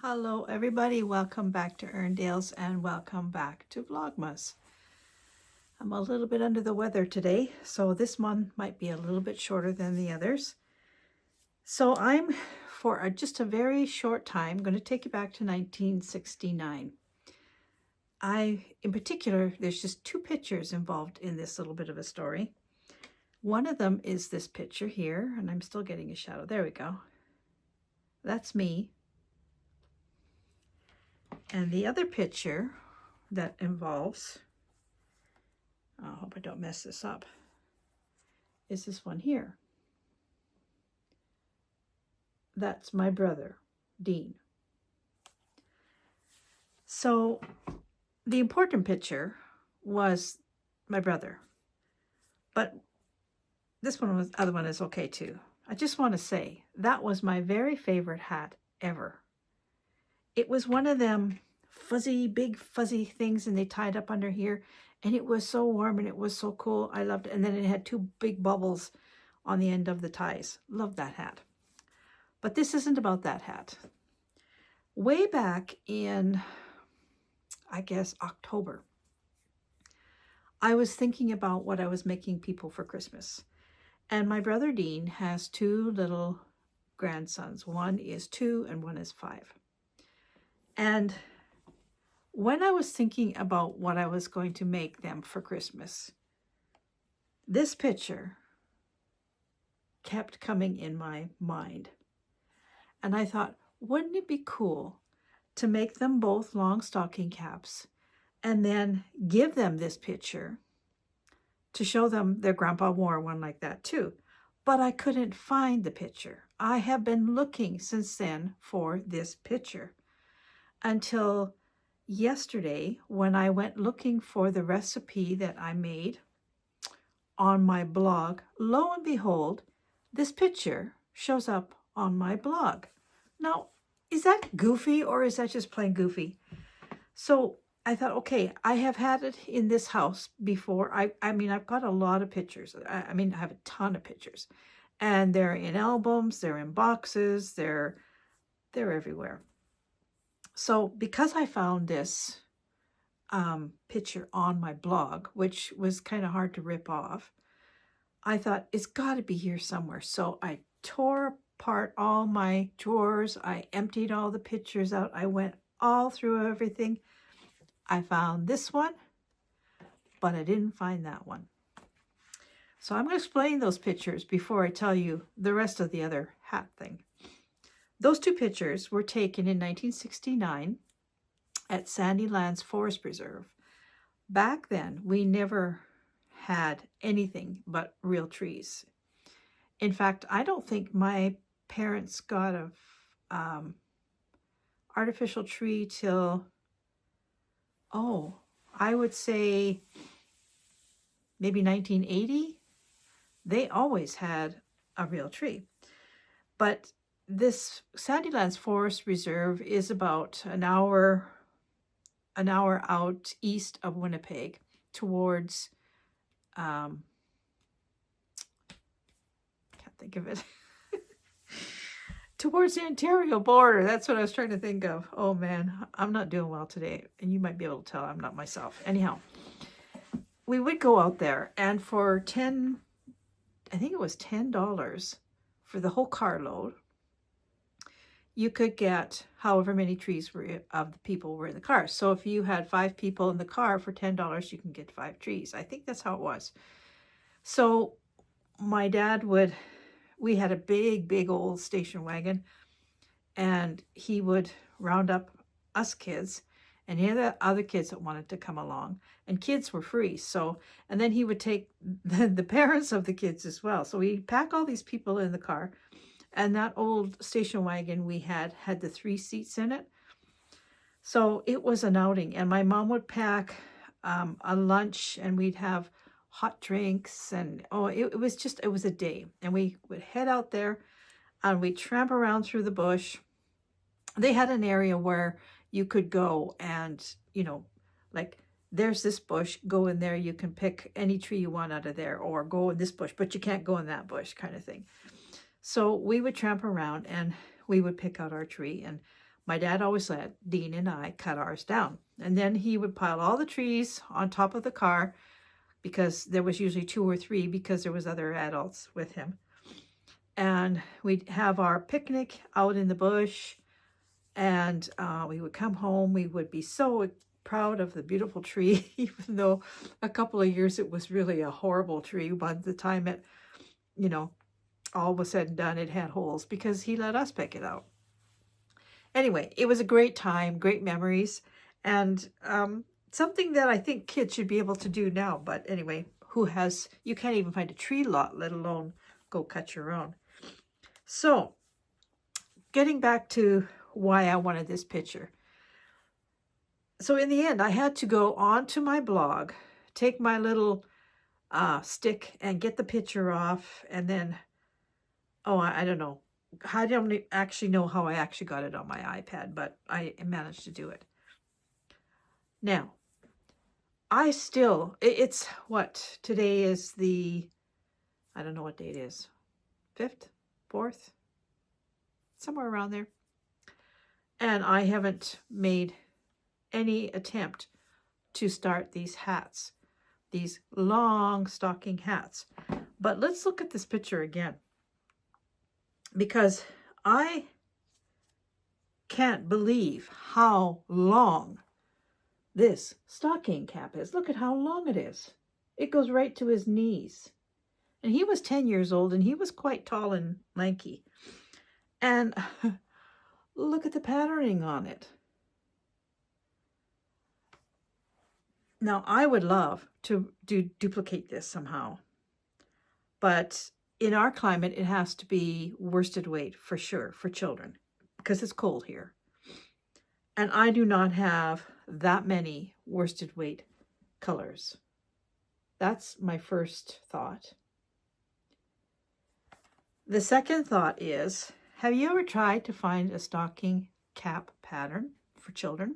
Hello everybody, welcome back to Erndales and welcome back to Vlogmas. I'm a little bit under the weather today, so this one might be a little bit shorter than the others. So I'm, for just a very short time, going to take you back to 1969. In particular, there's just two pictures involved in this little bit of a story. One of them is this picture here, and I'm still getting a shadow. There we go. That's me. And the other picture that involves, I hope I don't mess this up, is this one here. That's my brother, Dean. So the important picture was my brother, but this other one is okay too. I just want to say that was my very favorite hat ever. It was one of them big fuzzy things, and they tied up under here, and it was so warm and it was so cool. I loved it. And then it had two big bubbles on the end of the ties. Loved that hat. But this isn't about that hat. Way back in, I guess, October, I was thinking about what I was making people for Christmas. And my brother Dean has two little grandsons. One is 2 and one is 5. And when I was thinking about what I was going to make them for Christmas, this picture kept coming in my mind. And I thought, wouldn't it be cool to make them both long stocking caps and then give them this picture to show them their grandpa wore one like that too. But I couldn't find the picture. I have been looking since then for this picture until yesterday when I went looking for the recipe that I made on my blog. Lo and behold, this picture shows up on my blog. Now, is that goofy or is that just plain goofy? So I thought, okay, I have had it in this house before. I mean, I've got a lot of pictures. I have a ton of pictures. And they're in albums, they're in boxes, they're everywhere. So because I found this picture on my blog, which was kind of hard to rip off, I thought it's got to be here somewhere. So I tore apart all my drawers. I emptied all the pictures out. I went all through everything. I found this one, but I didn't find that one. So I'm going to explain those pictures before I tell you the rest of the other hat thing. Those two pictures were taken in 1969 at Sandylands Forest Preserve. Back then, we never had anything but real trees. In fact, I don't think my parents got a artificial tree till, I would say maybe 1980. They always had a real tree. But this Sandylands Forest Reserve is about an hour out east of Winnipeg towards, can't think of it, towards the Ontario border. That's what I was trying to think of. Oh man, I'm not doing well today. And you might be able to tell I'm not myself. Anyhow, we would go out there, and for $10 for the whole carload, you could get however many trees of the people were in the car. So if you had 5 people in the car for $10, you can get 5 trees. I think that's how it was. So my dad we had a big old station wagon, and he would round up us kids and any of the other kids that wanted to come along. And kids were free. So, and then he would take the parents of the kids as well. So we'd pack all these people in the car. And that old station wagon we had the 3 seats in it. So it was an outing. And my mom would pack a lunch, and we'd have hot drinks. And it was a day. And we would head out there, and we'd tramp around through the bush. They had an area where you could go and, like, there's this bush, go in there. You can pick any tree you want out of there, or go in this bush, but you can't go in that bush, kind of thing. So we would tramp around, and we would pick out our tree. And my dad always let Dean and I cut ours down. And then he would pile all the trees on top of the car, because there was usually 2 or 3, because there was other adults with him. And we'd have our picnic out in the bush, and we would come home. We would be so proud of the beautiful tree, even though a couple of years it was really a horrible tree. By the time it, you know, all was said and done, it had holes because he let us pick it out. Anyway, it was a great time, great memories, and something that I think kids should be able to do now. But anyway, you can't even find a tree lot, let alone go cut your own. So, getting back to why I wanted this picture. So in the end, I had to go onto my blog, take my little stick and get the picture off, and then, I don't know. I don't actually know how I actually got it on my iPad, but I managed to do it. Now, it's what? Today is I don't know what date it is. 5th? 4th? Somewhere around there. And I haven't made any attempt to start these hats, these long stocking hats. But let's look at this picture again, because I can't believe how long this stocking cap is. Look at how long it is. It goes right to his knees. And he was 10 years old, and he was quite tall and lanky. And look at the patterning on it. Now, I would love to duplicate this somehow. But in our climate, it has to be worsted weight for sure for children, because it's cold here. And I do not have that many worsted weight colors. That's my first thought. The second thought is, have you ever tried to find a stocking cap pattern for children?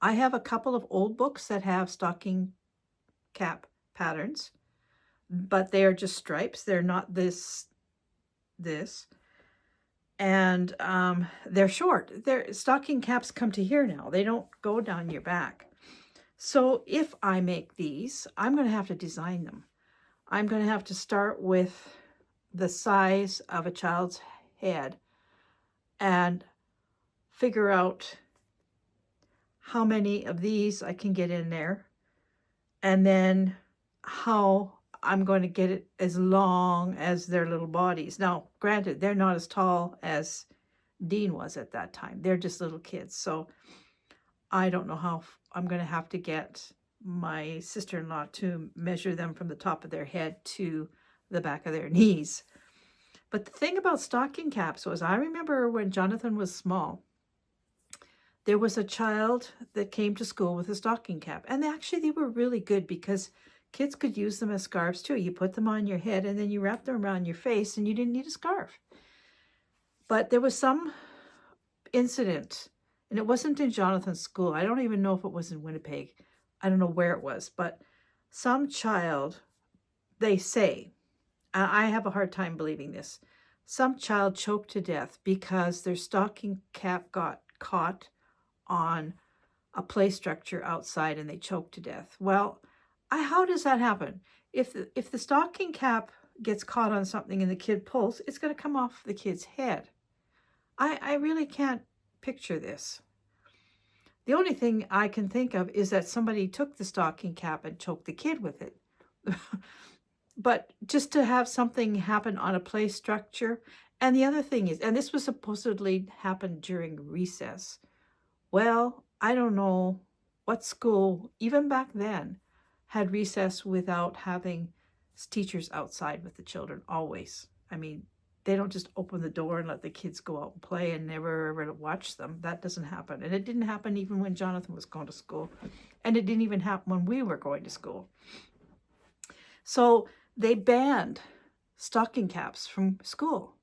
I have a couple of old books that have stocking cap patterns, but they are just stripes. They're not this. And they're short. Their stocking caps come to here now. They don't go down your back. So if I make these, I'm going to have to design them. I'm going to have to start with the size of a child's head and figure out how many of these I can get in there, and then how I'm going to get it as long as their little bodies. Now, granted, they're not as tall as Dean was at that time. They're just little kids. So I don't know how I'm going to have to get my sister-in-law to measure them from the top of their head to the back of their knees. But the thing about stocking caps was, I remember when Jonathan was small, there was a child that came to school with a stocking cap. And actually, they were really good because kids could use them as scarves too. You put them on your head and then you wrap them around your face and you didn't need a scarf. But there was some incident, and it wasn't in Jonathan's school. I don't even know if it was in Winnipeg. I don't know where it was, but some child, they say, I have a hard time believing this, some child choked to death because their stocking cap got caught on a play structure outside and they choked to death. Well, how does that happen? If the stocking cap gets caught on something and the kid pulls, it's going to come off the kid's head. I really can't picture this. The only thing I can think of is that somebody took the stocking cap and choked the kid with it. But just to have something happen on a play structure. And the other thing is, and this was supposedly happened during recess. Well, I don't know what school, even back then, had recess without having teachers outside with the children always. I mean, they don't just open the door and let the kids go out and play and never ever watch them. That doesn't happen. And it didn't happen even when Jonathan was going to school. And it didn't even happen when we were going to school. So they banned stocking caps from school.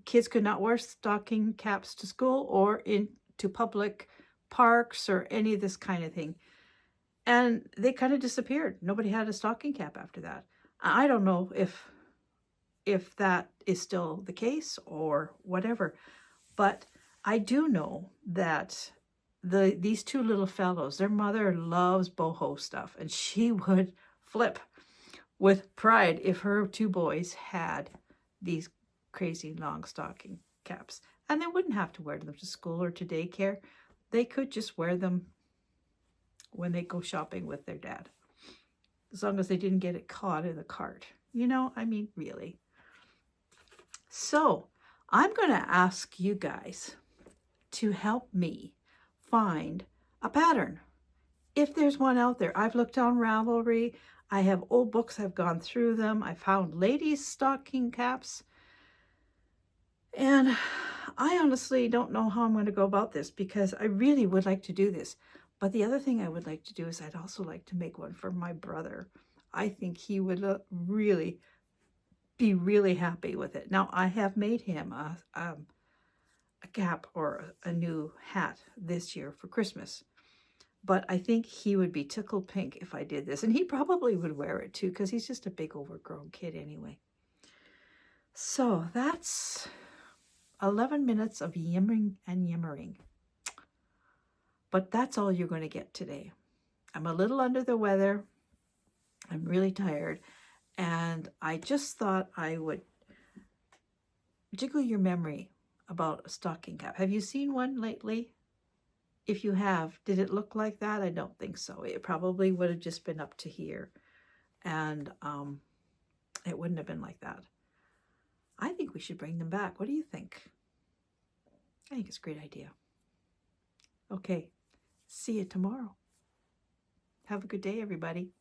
Kids could not wear stocking caps to school or into public parks or any of this kind of thing. And they kind of disappeared. Nobody had a stocking cap after that. I don't know if that is still the case or whatever. But I do know that these two little fellows, their mother loves boho stuff, and she would flip with pride if her two boys had these crazy long stocking caps. And they wouldn't have to wear them to school or to daycare. They could just wear them when they go shopping with their dad, as long as they didn't get it caught in the cart. You know, I mean, really. So I'm going to ask you guys to help me find a pattern. If there's one out there, I've looked on Ravelry. I have old books, I've gone through them. I found ladies' stocking caps. And I honestly don't know how I'm going to go about this, because I really would like to do this. But the other thing I would like to do is I'd also like to make one for my brother. I think he would be really happy with it. Now, I have made him a cap or a new hat this year for Christmas. But I think he would be tickled pink if I did this. And he probably would wear it too, because he's just a big overgrown kid anyway. So that's 11 minutes of yimmering and yimmering. But that's all you're going to get today. I'm a little under the weather. I'm really tired. And I just thought I would jiggle your memory about a stocking cap. Have you seen one lately? If you have, did it look like that? I don't think so. It probably would have just been up to here. And it wouldn't have been like that. I think we should bring them back. What do you think? I think it's a great idea. Okay, see you tomorrow. Have a good day, everybody.